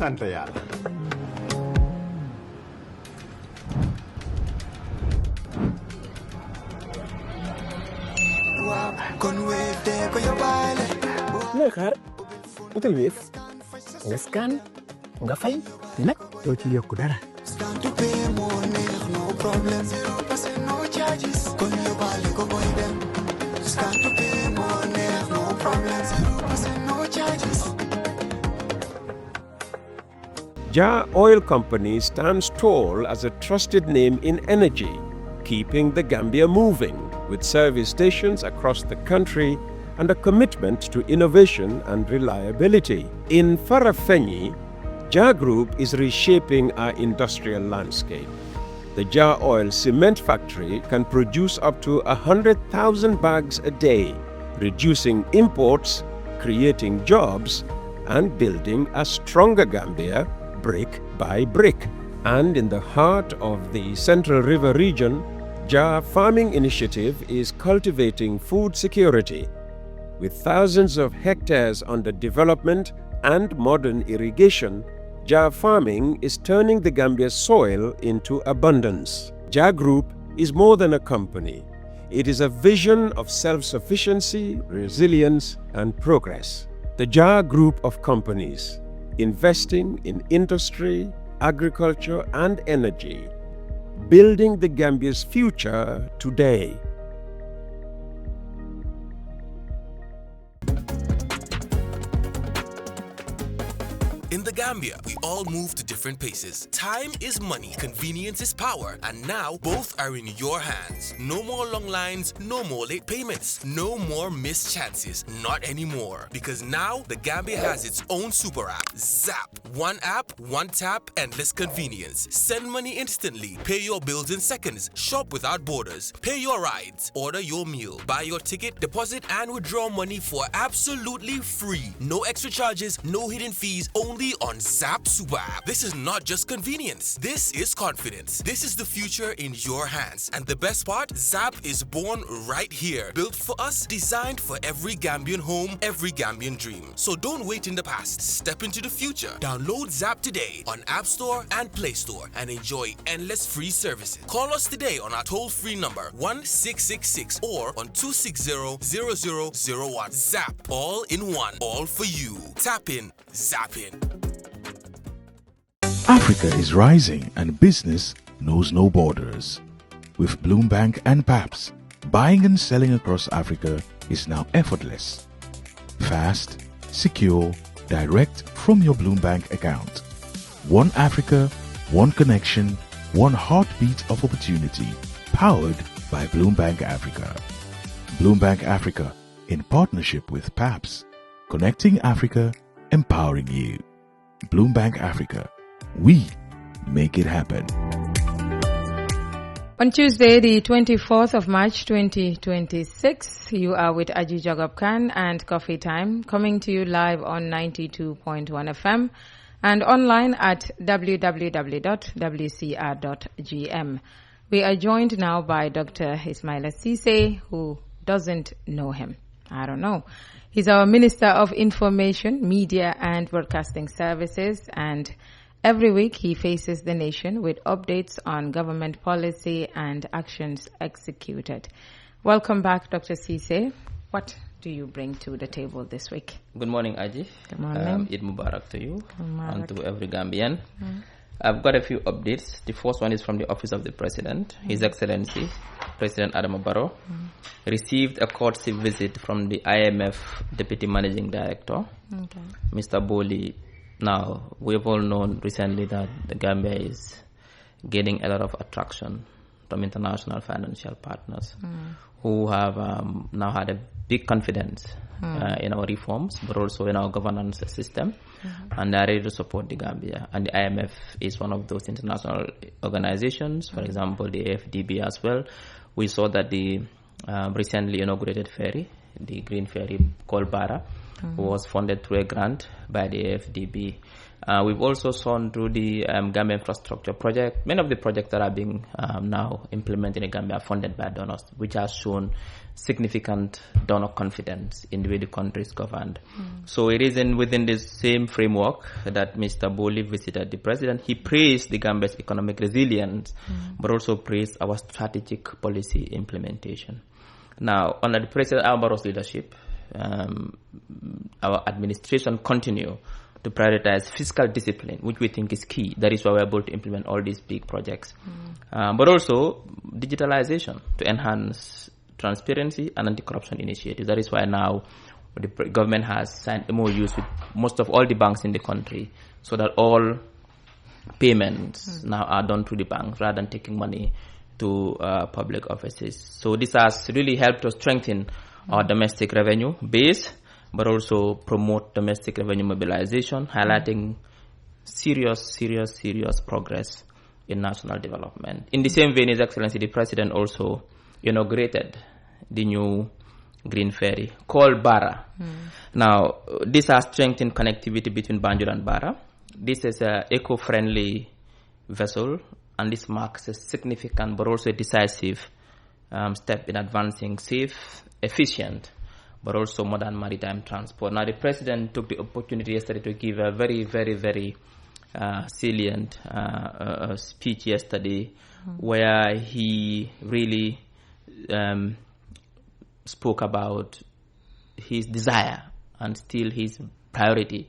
sant yàlla. looy xaar utal Wave nga scan nga fay te nag doo ci yokku dara. Jah Oil Company stands tall as a trusted name in energy, keeping the Gambia moving with service stations across the country and a commitment to innovation and reliability. In Ferry, Jah Group is reshaping our industrial landscape. The Jah Oil Cement Factory can produce up to 100,000 bags a day, reducing imports, creating jobs, and building a stronger Gambia brick by brick. And in the heart of the Central River region, Jah Farming Initiative is cultivating food security. With thousands of hectares under development and modern irrigation, Jah Farming is turning the Gambia's soil into abundance. Jah Group is more than a company. It is a vision of self-sufficiency, resilience, and progress. The Jah Group of companies, investing in industry, agriculture, and energy, building the Gambia's future today. In the Gambia, we all move to different paces. Time is money, convenience is power, and now both are in your hands. No more long lines, no more late payments, no more missed chances. Not anymore. Because now the Gambia has its own super app, Zap. One app, one tap, endless convenience. Send money instantly, pay your bills in seconds, shop without borders, pay your rides, order your meal, buy your ticket, deposit and withdraw money for absolutely free. No extra charges, no hidden fees, only on Zap Super App. This is not just convenience. This is confidence. This is the future in your hands. And the best part, Zap is born right here. Built for us, designed for every Gambian home, every Gambian dream. So don't wait in the past. Step into the future. Download Zap today on App Store and Play Store and enjoy endless free services. Call us today on our toll-free number 1666 or on 260-0001. Zap. All in one. All for you. Tap in. Zap in. Africa is rising and business knows no borders. With Bloombank and PAPS, buying and selling across Africa is now effortless. Fast, secure, direct from your Bloombank account. One Africa, one connection, one heartbeat of opportunity, powered by Bloombank Africa. Bloombank Africa, in partnership with PAPS, connecting Africa, empowering you. Bloombank Africa. We make it happen. On Tuesday, the 24th of March 2026, you are with Aji Jagab Khan and Coffee Time, coming to you live on 92.1 FM and online at www.wcr.gm. We are joined now by Dr. Ismaila Ceesay, who doesn't know him. I don't know. He's our Minister of Information, Media and Broadcasting Services, and every week he faces the nation with updates on government policy and actions executed. Welcome back, Dr. Ceesay. What do you bring to the table this week? Good morning, Aji. Good morning. Eid Mubarak to you and to every Gambian. Mm. I've got a few updates. The first one is from the Office of the President. His Excellency, President Adama Barrow, received a courtesy visit from the IMF Deputy Managing Director, Mr. Boli. Now, we've all known recently that the Gambia is gaining a lot of attraction from international financial partners who have now had a big confidence in our reforms, but also in our governance system, and they are ready to support the Gambia. And the IMF is one of those international organizations, for example, the AFDB as well. We saw that the recently inaugurated ferry, the green ferry called Bara, was funded through a grant by the AFDB. We've also shown through the Gambia infrastructure project. Many of the projects that are being now implemented in Gambia are funded by donors, which has shown significant donor confidence in the way the country is governed. So it is within this same framework that Mr. Boli visited the president. He praised the Gambia's economic resilience, but also praised our strategic policy implementation. Now, under the President Alvaro's leadership, our administration continue to prioritize fiscal discipline, which we think is key. That is why we're able to implement all these big projects. But also digitalization to enhance transparency and anti-corruption initiatives. That is why now the government has signed MOUs with most of all the banks in the country, so that all payments now are done through the banks rather than taking money to public offices. So this has really helped to strengthen our domestic revenue base, but also promote domestic revenue mobilization, highlighting serious progress in national development. In the same vein, His Excellency the President also inaugurated the new green ferry called Bara. Now, this has strengthened connectivity between Banjul and Bara. This is an eco-friendly vessel, and this marks a significant but also a decisive step in advancing safe, efficient, but also modern maritime transport. Now, the President took the opportunity yesterday to give a very salient speech yesterday, where he really spoke about his desire and still his priority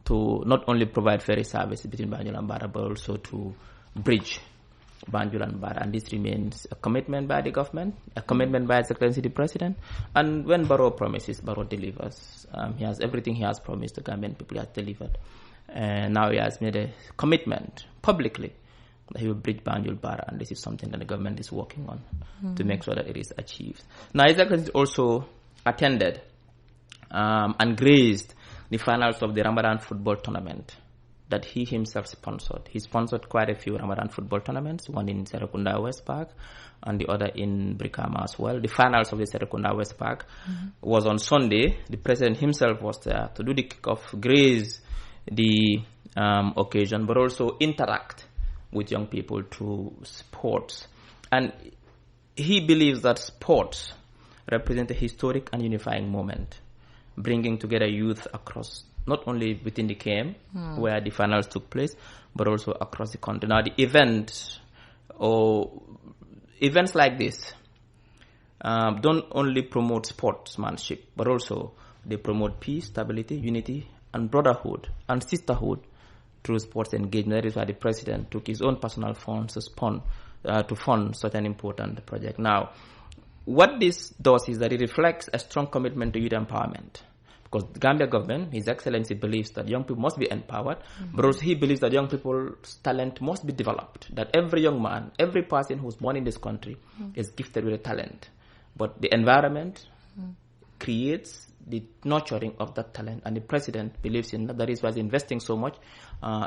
to not only provide ferry services between Banjul and Bara, but also to bridge Banjul and Bara. And this remains a commitment by the government, a commitment by His Excellency the President. And when Barrow promises, Barrow delivers. He has everything he has promised the Gambian people, he has delivered. And now he has made a commitment publicly that he will bridge Banjul Bara, and this is something that the government is working on to make sure that it is achieved. Now, His Excellency also attended and graced the finals of the Ramadan football tournament that he himself sponsored. He sponsored quite a few Ramadan football tournaments, one in Serekunda West Park and the other in Brikama as well. The finals of the Serekunda West Park was on Sunday. The President himself was there to do the kickoff, grace the occasion, but also interact with young people through sports. And he believes that sports represent a historic and unifying moment, bringing together youth across, not only within the KM, where the finals took place, but also across the country. Now, the events like this don't only promote sportsmanship, but also they promote peace, stability, unity, and brotherhood and sisterhood through sports engagement. That is why the President took his own personal funds to fund such an important project. Now, what this does is that it reflects a strong commitment to youth empowerment. Because the Gambia government, His Excellency, believes that young people must be empowered, but also he believes that young people's talent must be developed. That every young man, every person who's born in this country is gifted with a talent. But the environment creates the nurturing of that talent, and the President believes in that. That is why he's investing so much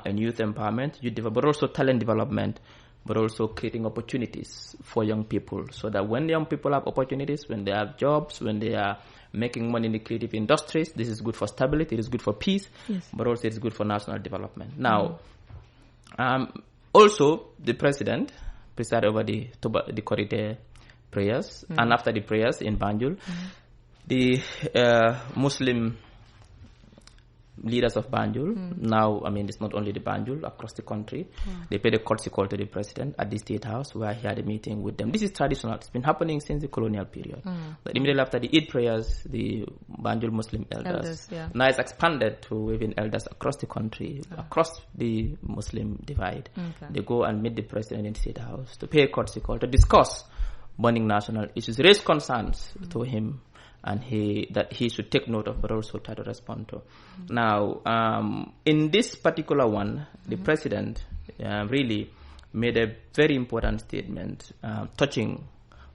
in youth empowerment, but also talent development, but also creating opportunities for young people, so that when young people have opportunities, when they have jobs, when they are making money in the creative industries, this is good for stability, it is good for peace, but also it is good for national development. Now, also the President presided over the Korite prayers, and after the prayers in Banjul, the Muslim leaders of Banjul, now, I mean, it's not only the Banjul, across the country, they paid a courtesy call to the President at the State House, where he had a meeting with them. This is traditional. It's been happening since the colonial period. But immediately after the Eid prayers, the Banjul Muslim elders now it's expanded to even elders across the country, across the Muslim divide. They go and meet the President in the State House to pay a courtesy call to discuss burning national issues, raise concerns to him, and that he should take note of, but also try to respond to. Now, in this particular one, the President really made a very important statement touching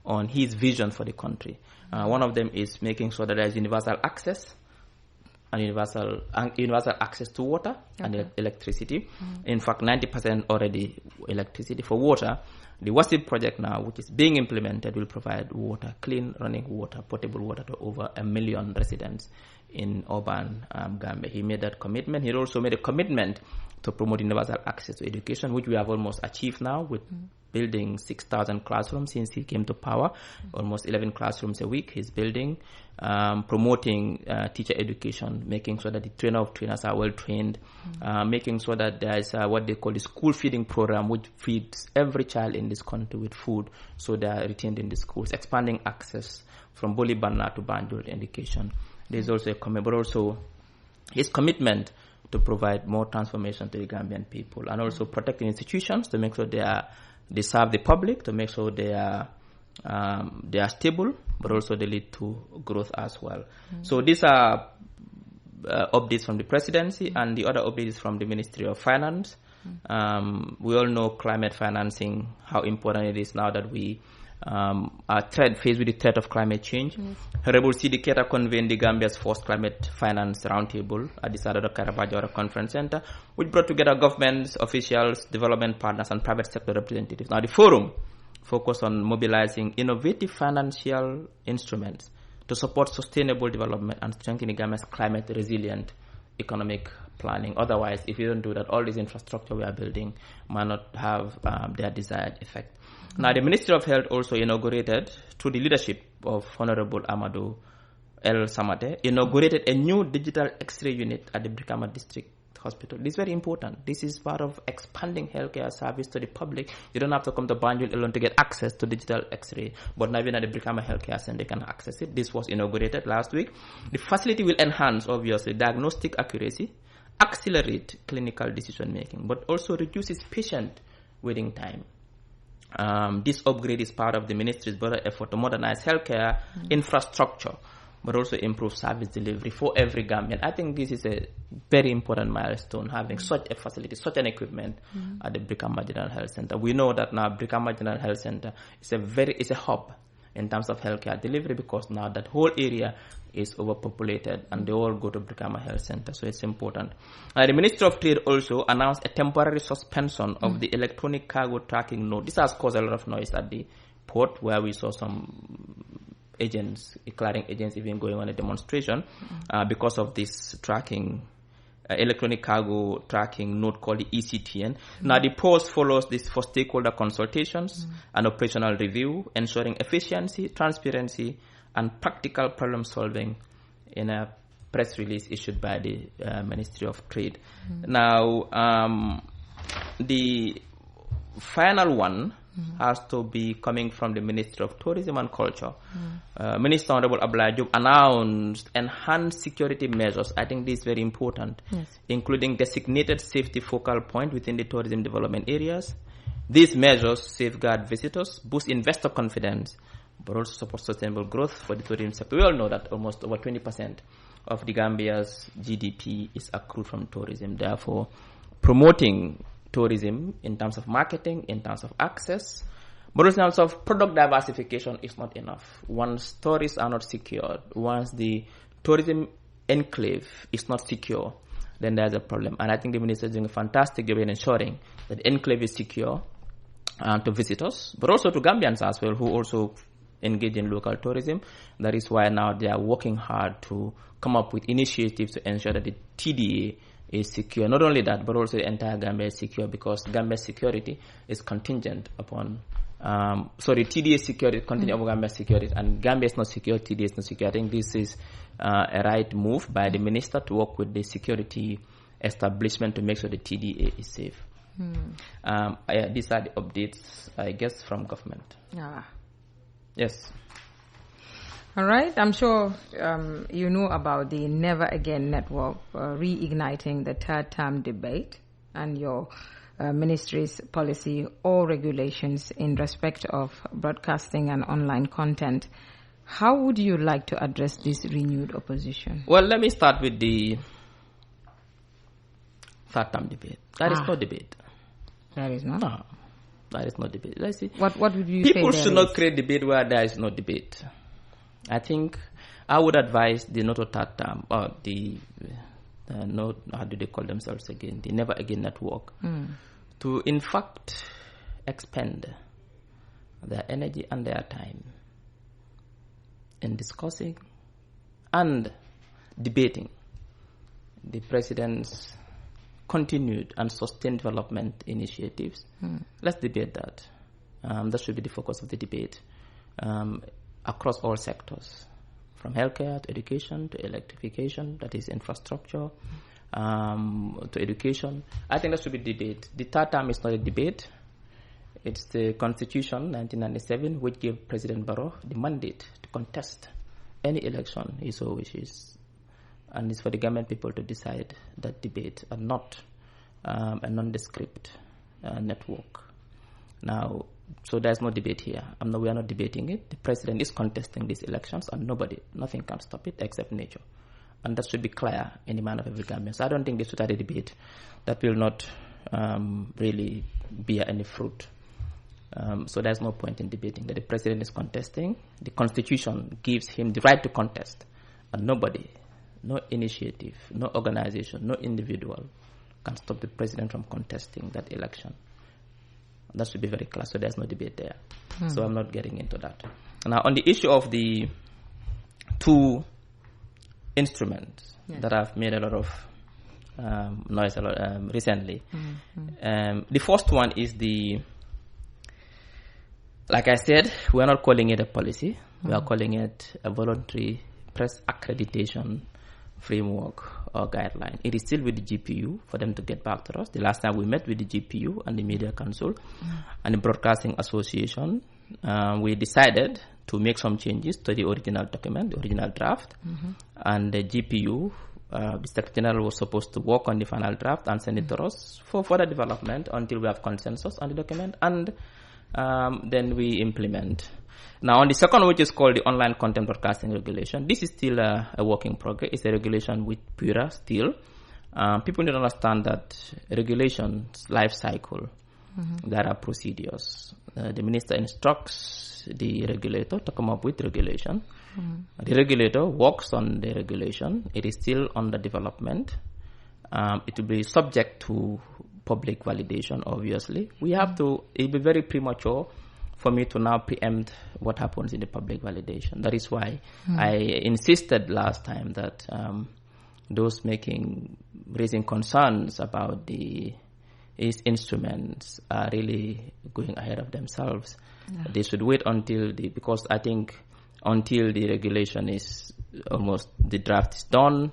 on his vision for the country. One of them is making sure that there is universal access and universal access to water and electricity. In fact, 90% already electricity. For water, the WASIP project now, which is being implemented, will provide water, clean running water, potable water to over 1 million residents in urban Gambia. He made that commitment. He also made a commitment to promote universal access to education, which we have almost achieved now with building 6,000 classrooms since he came to power, almost 11 classrooms a week he's building, promoting teacher education, making sure that the trainers are well trained, making sure that there is what they call the school feeding program, which feeds every child in this country with food so they are retained in the schools, expanding access from Bolibana to Banjul education. There's also a commitment, but also his commitment to provide more transformation to the Gambian people, and also protecting institutions to make sure they serve the public, to make sure they are stable, but also they lead to growth as well. So these are updates from the presidency, and the other update is from the Ministry of Finance. We all know climate financing, how important it is now that we are faced with the threat of climate change. Honorable Sidi Keita convened the Gambia's first climate finance roundtable at the Sadada Karabajora Conference Center, which brought together governments, officials, development partners, and private sector representatives. Now, the forum focused on mobilizing innovative financial instruments to support sustainable development and strengthen the Gambia's climate resilient economic planning. Otherwise, if you don't do that, all this infrastructure we are building might not have their desired effect. Now, the Ministry of Health also inaugurated, through the leadership of Honorable Amadou El Samate, inaugurated a new digital X-ray unit at the Brikama District Hospital. This is very important. This is part of expanding healthcare service to the public. You don't have to come to Banjul alone to get access to digital X-ray, but now even at the Brikama Healthcare Center, they can access it. This was inaugurated last week. The facility will enhance, obviously, diagnostic accuracy, accelerate clinical decision making, but also reduces patient waiting time. This upgrade is part of the ministry's broader effort to modernize healthcare infrastructure, but also improve service delivery for every Gambian. I think this is a very important milestone, having such a facility, such an equipment at the Brikama General Health Center. We know that now Brikama General Health Center is a hub in terms of healthcare delivery, because now that whole area is overpopulated and they all go to Brikama Health Center, so it's important. The Minister of Trade also announced a temporary suspension of the electronic cargo tracking note. This has caused a lot of noise at the port, where we saw some clearing agents even going on a demonstration because of this tracking, electronic cargo tracking note called the ECTN. Now, the pause follows this for stakeholder consultations and operational review, ensuring efficiency, transparency, and practical problem solving, in a press release issued by the Ministry of Trade. Now, the final one has to be coming from the Ministry of Tourism and Culture. Minister Honorable Abdullah Job announced enhanced security measures. I think this is very important, including designated safety focal point within the tourism development areas. These measures safeguard visitors, boost investor confidence, but also support sustainable growth for the tourism sector. We all know that almost over 20% of the Gambia's GDP is accrued from tourism. Therefore, promoting tourism in terms of marketing, in terms of access, but also in terms of product diversification is not enough. Once tourists are not secured, once the tourism enclave is not secure, then there's a problem. And I think the minister is doing a fantastic job in ensuring that the enclave is secure to visitors, but also to Gambians as well, who also engage in local tourism. That is why now they are working hard to come up with initiatives to ensure that the TDA is secure. Not only that, but also the entire Gambia is secure, because Gambia's security is contingent upon TDA security, contingent upon Gambia's security, and Gambia is not secure, TDA is not secure. I think this is a right move by the minister to work with the security establishment to make sure the TDA is safe. These are the updates, I guess, from government. Yes. All right. I'm sure you know about the Never Again Network reigniting the third term debate, and your ministry's policy or regulations in respect of broadcasting and online content. How would you like to address this renewed opposition? Well, let me start with the third term debate. There is no debate. There is not? No. There is no debate. Let's see. What would you People say should not create debate where there is no debate. I think I would advise the not third term, or the how do they call themselves again? The Never Again Network, to in fact expend their energy and their time in discussing and debating the president's continued and sustained development initiatives. Let's debate that. That should be the focus of the debate across all sectors, from healthcare to education to electrification, that is infrastructure, to education. I think that should be debate. The third term is not a debate. It's the Constitution 1997 which gave President Barrow the mandate to contest any election he so wishes. And it's for the government people to decide that debate and not a nondescript network. Now, so there's no debate here. We are not debating it. The president is contesting these elections and nothing can stop it except nature. And that should be clear in the mind of every Gambian. So I don't think this should be a debate that will not really bear any fruit. So there's no point in debating that the president is contesting. The Constitution gives him the right to contest. And nobody, no initiative, no organization, no individual can stop the president from contesting that election. That should be very clear. So there's no debate there. So I'm not getting into that. Now, on the issue of the two instruments that have made a lot of noise recently, the first one is like I said, we're not calling it a policy. We are calling it a voluntary press accreditation framework or guideline. It is still with the GPU for them to get back to us. The last time we met with the GPU and the Media Council and the Broadcasting Association, we decided to make some changes to the original document, the original draft. And the GPU, the Secretary General, was supposed to work on the final draft and send it to us for further development until we have consensus on the document, and then we implement. Now, on the second one, which is called the Online Content Broadcasting Regulation, this is still a work in progress. It's a regulation with PURA still. People need to understand that regulation's life cycle, there are procedures. The minister instructs the regulator to come up with regulation. The regulator works on the regulation. It is still under development. It will be subject to public validation, obviously. It will be very premature for me to now preempt what happens in the public validation. That is why I insisted last time that those raising concerns about these instruments are really going ahead of themselves. They should wait because I think until the regulation is almost, the draft is done,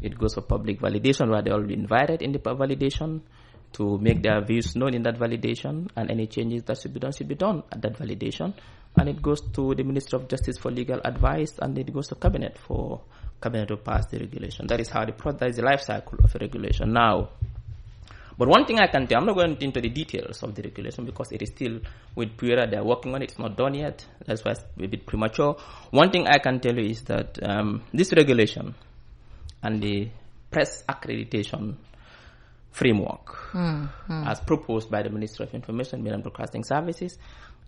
it goes for public validation, where they all be invited in the validation to make their views known in that validation, and any changes that should be done at that validation. And it goes to the Minister of Justice for legal advice, and it goes to Cabinet for Cabinet to pass the regulation. That is that is the life cycle of a regulation. Now, but one thing I can tell, I'm not going into the details of the regulation because it is still with PURA, they're working on it, it's not done yet. That's why it's a bit premature. One thing I can tell you is that this regulation and the press accreditation framework as proposed by the Ministry of Information, Media and Broadcasting Services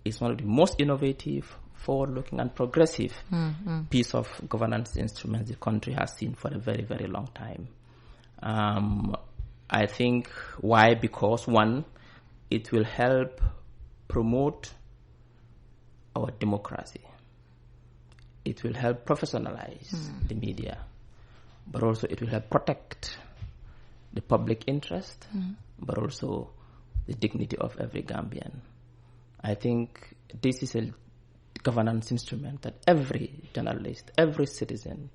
is one of the most innovative, forward-looking and progressive piece of governance instruments the country has seen for a very, very long time. I think why? Because one, it will help promote our democracy. It will help professionalize the media, but also it will help protect the public interest, but also the dignity of every Gambian. I think this is a governance instrument that every journalist, every citizen,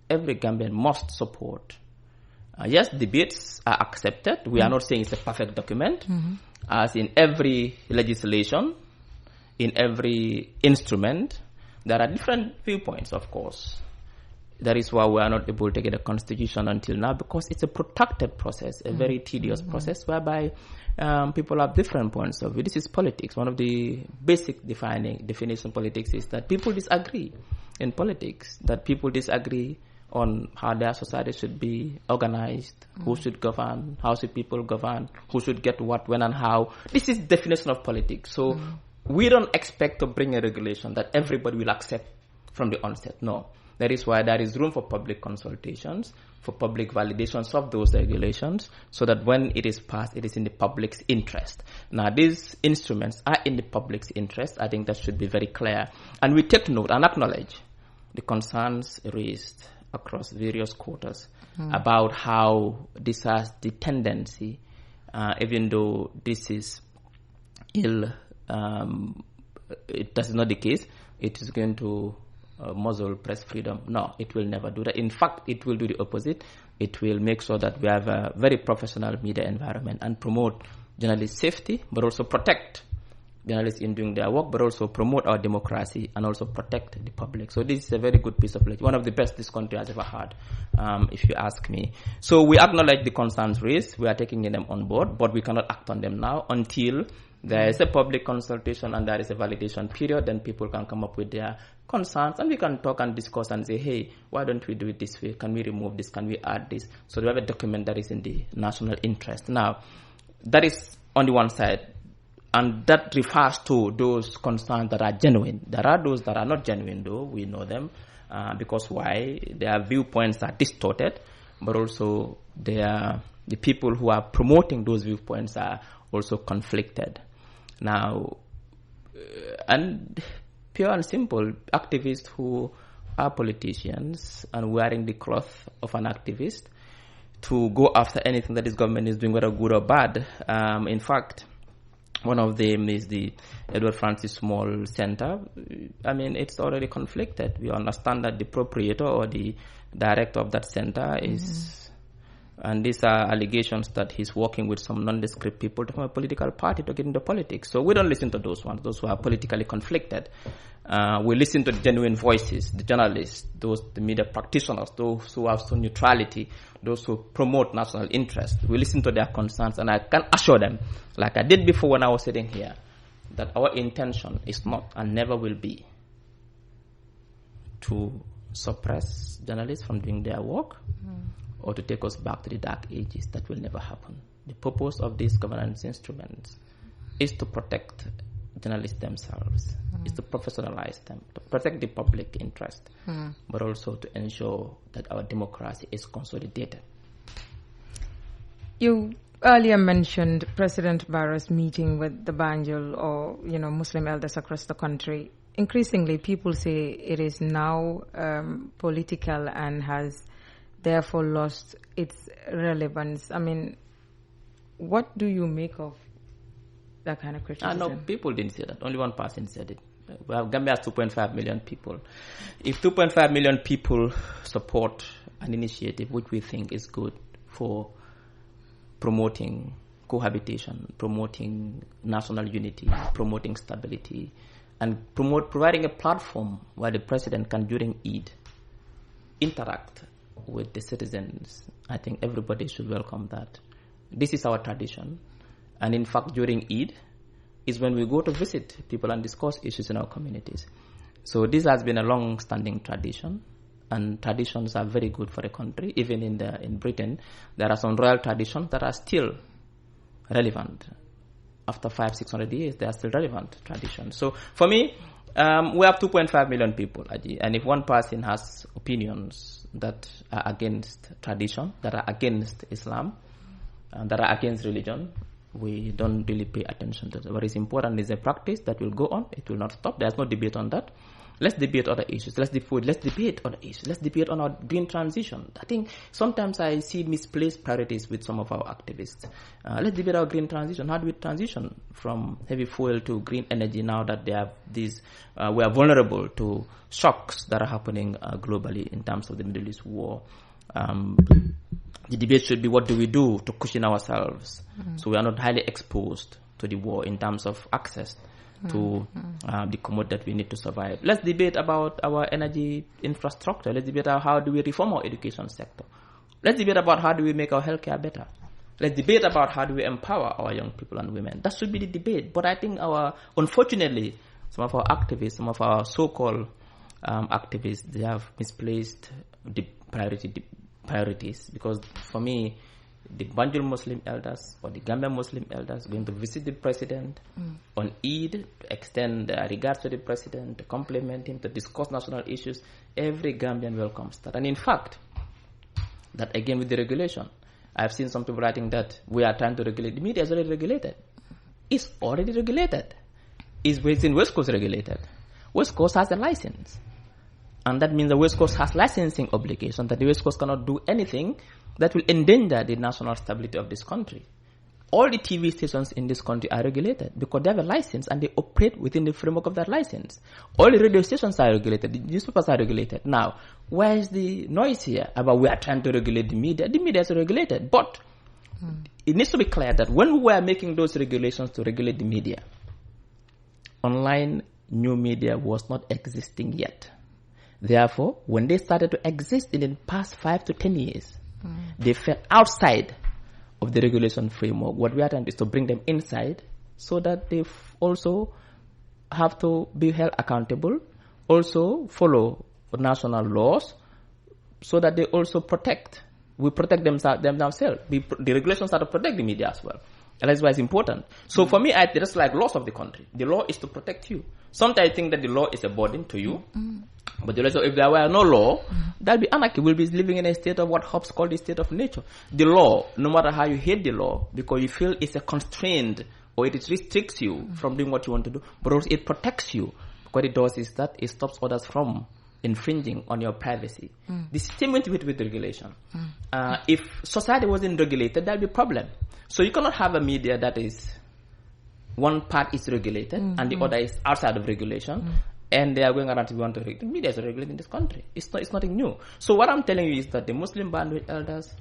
every Gambian must support. Yes, debates are accepted. We are not saying it's a perfect document. As in every legislation, in every instrument, there are different viewpoints, of course. That is why we are not able to get a constitution until now, because it's a protracted process, a very tedious process, whereby people have different points of view. This is politics. One of the basic definition of politics is that people disagree in politics, that people disagree on how their society should be organized, who should govern, how should people govern, who should get what, when and how. This is definition of politics. So we don't expect to bring a regulation that everybody will accept from the onset. No. That is why there is room for public consultations, for public validations of those regulations, so that when it is passed, it is in the public's interest. Now, these instruments are in the public's interest. I think that should be very clear. And we take note and acknowledge the concerns raised across various quarters about how this has the tendency, even though this is that is not the case, it is going to muzzle press freedom. No, it will never do that. In fact, it will do the opposite. It will make sure that we have a very professional media environment and promote journalist safety, but also protect journalists in doing their work, but also promote our democracy and also protect the public. So this is a very good piece of legislation, one of the best this country has ever had, if you ask me. So we acknowledge the concerns raised. We are taking them on board, but we cannot act on them now until there is a public consultation and there is a validation period. Then people can come up with their concerns and we can talk and discuss and say, hey, why don't we do it this way? Can we remove this? Can we add this? So we have a document that is in the national interest. Now, that is on the one side, and that refers to those concerns that are genuine. There are those that are not genuine, though. We know them because why? Their viewpoints are distorted, but also the people who are promoting those viewpoints are also conflicted. Now, and pure and simple, activists who are politicians and wearing the cloth of an activist to go after anything that this government is doing, whether good or bad. In fact, one of them is the Edward Francis Small Center. I mean, it's already conflicted. We understand that the proprietor or the director of that center is... And these are allegations that he's working with some nondescript people from a political party to get into politics. So we don't listen to those ones, those who are politically conflicted. We listen to the genuine voices, the journalists, the media practitioners, those who have some neutrality, those who promote national interest. We listen to their concerns, and I can assure them, like I did before when I was sitting here, that our intention is not and never will be to suppress journalists from doing their work or to take us back to the dark ages. That will never happen. The purpose of these governance instruments is to protect journalists themselves, is to professionalize them, to protect the public interest, but also to ensure that our democracy is consolidated. You earlier mentioned President Barrow's meeting with the Banjul or Muslim elders across the country. Increasingly, people say it is now political and has therefore lost its relevance. I mean, what do you make of that kind of criticism? No, people didn't say that. Only one person said it. Gambia has 2.5 million people. If 2.5 million people support an initiative which we think is good for promoting cohabitation, promoting national unity, promoting stability, and providing a platform where the president can, during Eid, interact with the citizens, I think everybody should welcome that. This is our tradition. And in fact, during Eid is when we go to visit people and discuss issues in our communities. So this has been a long-standing tradition, and traditions are very good for a country. Even in Britain, there are some royal traditions that are still relevant. After 500-600 years, they are still relevant traditions. So for me, we have 2.5 million people, and if one person has opinions that are against tradition, that are against Islam, that are against religion, we don't really pay attention to that. What is important is a practice that will go on. It will not stop. There's no debate on that. Let's debate other issues. Let's debate other issues. Let's debate on our green transition. I think sometimes I see misplaced priorities with some of our activists. Let's debate our green transition. How do we transition from heavy fuel to green energy now that they have these? We are vulnerable to shocks that are happening globally in terms of the Middle East war. The debate should be, what do we do to cushion ourselves so we are not highly exposed to the war in terms of access to the commodity that we need to survive. Let's debate about our energy infrastructure. Let's debate how do we reform our education sector. Let's debate about how do we make our healthcare better. Let's debate about how do we empower our young people and women. That should be the debate. But I think unfortunately, some of our activists, some of our so-called activists, they have misplaced the priorities. Because for me, the Banjul Muslim elders or the Gambian Muslim elders going to visit the president on Eid, to extend regards to the president, to compliment him, to discuss national issues. Every Gambian welcomes that. And in fact, that again with the regulation, I've seen some people writing that we are trying to regulate. The media is already regulated. It's already regulated. It's in West Coast regulated. West Coast has a license. And that means the West Coast has licensing obligation, that the West Coast cannot do anything that will endanger the national stability of this country. All the TV stations in this country are regulated because they have a license and they operate within the framework of that license. All the radio stations are regulated. The newspapers are regulated. Now, where is the noise here about we are trying to regulate the media? The media is regulated. But it needs to be clear that when we were making those regulations to regulate the media, online new media was not existing yet. Therefore, when they started to exist in the past 5 to 10 years, they fell outside of the regulation framework. What we are trying is to bring them inside so that they also have to be held accountable, also follow national laws, so that they also protect themselves. The regulations are to protect the media as well. And that's why it's important. So for me, it's like laws of the country. The law is to protect you. Sometimes I think that the law is a burden to you. But if there were no law, there'll be anarchy. We'll be living in a state of what Hobbes called the state of nature. The law, no matter how you hate the law, because you feel it's a constraint or it restricts you from doing what you want to do, but also it protects you. What it does is that it stops others from infringing on your privacy. The same with regulation. If society wasn't regulated, there'll be a problem. So you cannot have a media that is one part is regulated and the other is outside of regulation. And they are going around to want to regulate. The media is regulated in this country. It's nothing new. So what I'm telling you is that the Muslim Bandwidth elders,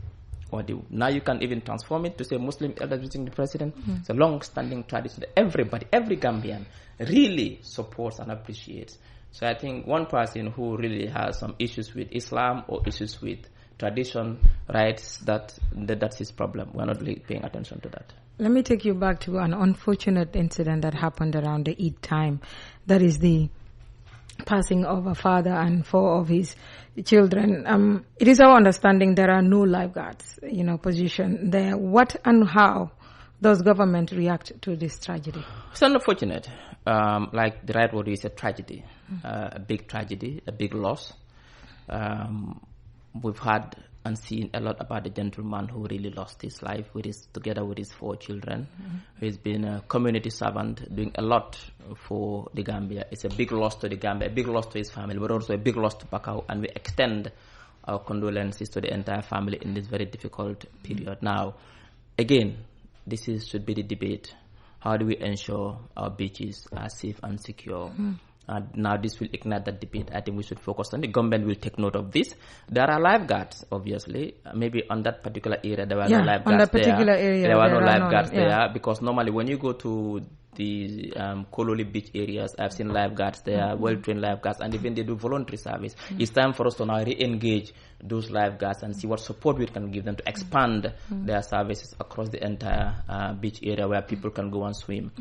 now you can even transform it to say Muslim elders visiting the president. It's a long-standing tradition that everybody, every Gambian really supports and appreciates. So I think one person who really has some issues with Islam or issues with tradition, rights, that's his problem. We're not really paying attention to that. Let me take you back to an unfortunate incident that happened around the Eid time. That is the passing of a father and 4 of his children. It is our understanding there are no lifeguards, position there. What and how does government react to this tragedy? It's unfortunate. Like the right word is a tragedy, a big tragedy, a big loss. We've had and seen a lot about the gentleman who really lost his life together with his 4 children. He's been a community servant, doing a lot for the Gambia. It's a big loss to the Gambia, a big loss to his family, but also a big loss to Bakau, and we extend our condolences to the entire family in this very difficult period. Now, again, should be the debate. How do we ensure our beaches are safe and secure? Now this will ignite that debate. I think we should focus on the government will take note of this. There are lifeguards, obviously. Maybe on that particular area there were no lifeguards on that particular area there were no lifeguards there because normally when you go to the Kololi beach areas, I've seen lifeguards there, well-trained lifeguards, and even they do voluntary service. It's time for us to now re-engage those lifeguards and see what support we can give them to expand their services across the entire beach area where people can go and swim.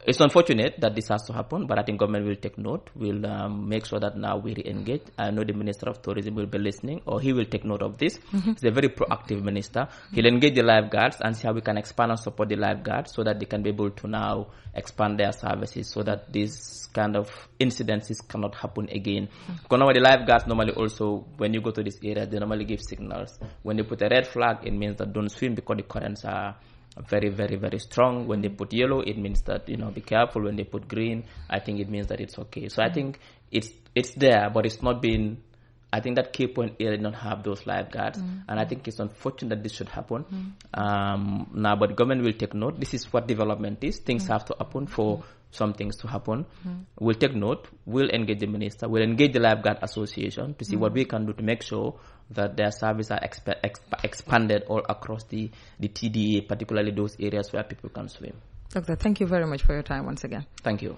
It's unfortunate that this has to happen, but I think government will take note. We'll make sure that now we re-engage. I know the Minister of Tourism will be listening, or he will take note of this. He's a very proactive minister. He'll engage the lifeguards and see how we can expand and support the lifeguards so that they can be able to now expand their services so that these kind of incidences cannot happen again. Because normally the lifeguards normally also, when you go to this area, they normally give signals. When they put a red flag, it means that don't swim because the currents are very, very, very strong. When they put yellow, it means that, be careful. When they put green, I think it means that it's okay. So I think it's there, but it's not been, I think that key point area did not have those lifeguards. And I think it's unfortunate that this should happen. Now, but the government will take note. This is what development is. Things have to happen for some things to happen. We'll take note. We'll engage the minister. We'll engage the lifeguard association to see what we can do to make sure that their services are expanded all across the TDA, particularly those areas where people can swim. Doctor, thank you very much for your time once again. Thank you.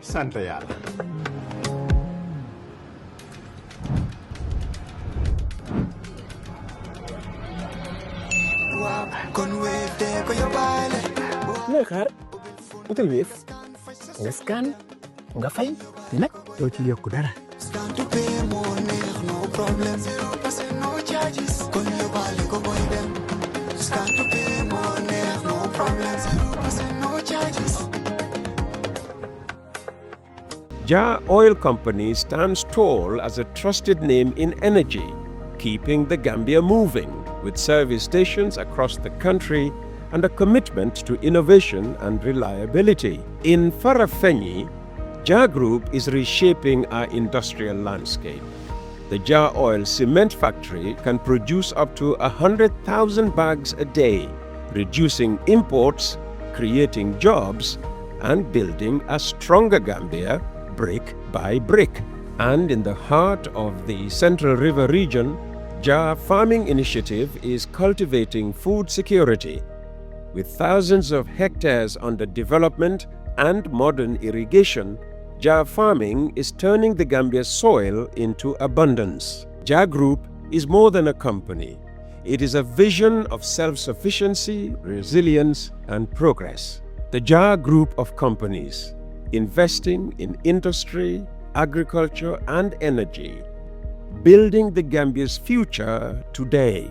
Sant yàlla. looy xaar utal Wave nga scan nga fay te nag doo ci yokk dara. Jah Oil Company stands tall as a trusted name in energy, keeping the Gambia moving with service stations across the country and a commitment to innovation and reliability. In Ferry, Jah Group is reshaping our industrial landscape. The Jah Oil Cement Factory can produce up to 100,000 bags a day, reducing imports, creating jobs, and building a stronger Gambia brick by brick. And in the heart of the Central River region, Jah Farming Initiative is cultivating food security. With thousands of hectares under development and modern irrigation, Jah Farming is turning the Gambia's soil into abundance. Jah Group is more than a company. It is a vision of self-sufficiency, resilience, and progress. The Jah Group of companies, investing in industry, agriculture, and energy, building the Gambia's future today.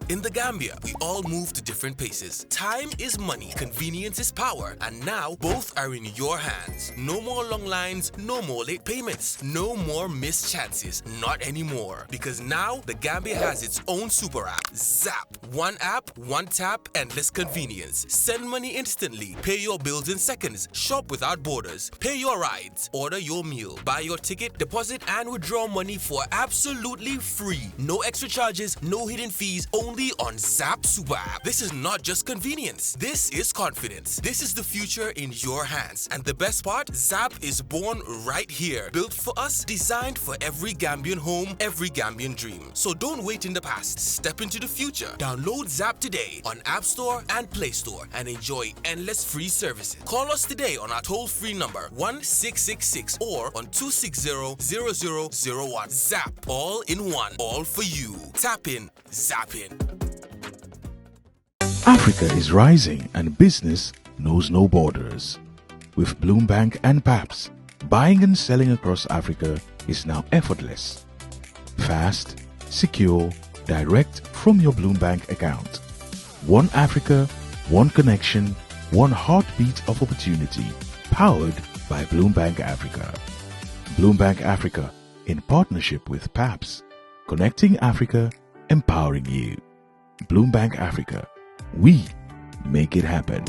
In the Gambia, we all move to different paces. Time is money, convenience is power, and now both are in your hands. No more long lines, no more late payments, no more missed chances, not anymore. Because now the Gambia has its own super app, Zap. One app, one tap, endless convenience. Send money instantly, pay your bills in seconds, shop without borders, pay your rides, order your meal, buy your ticket, deposit and withdraw money for absolutely free. No extra charges, no hidden fees, only on Zap Super App. This is not just convenience. This is confidence. This is the future in your hands. And the best part, Zap is born right here. Built for us, designed for every Gambian home, every Gambian dream. So don't wait in the past. Step into the future. Download Zap today on App Store and Play Store and enjoy endless free services. Call us today on our toll-free number 1666 or on 260-0001. Zap, all in one, all for you. Tap in, zap in. Africa is rising and business knows no borders. With Bloombank and PAPS, buying and selling across Africa is now effortless. Fast, secure, direct from your Bloombank account. One Africa, one connection, one heartbeat of opportunity, powered by Bloombank Africa. Bloombank Africa, in partnership with PAPS, connecting Africa, empowering you. Bloombank Africa, we make it happen.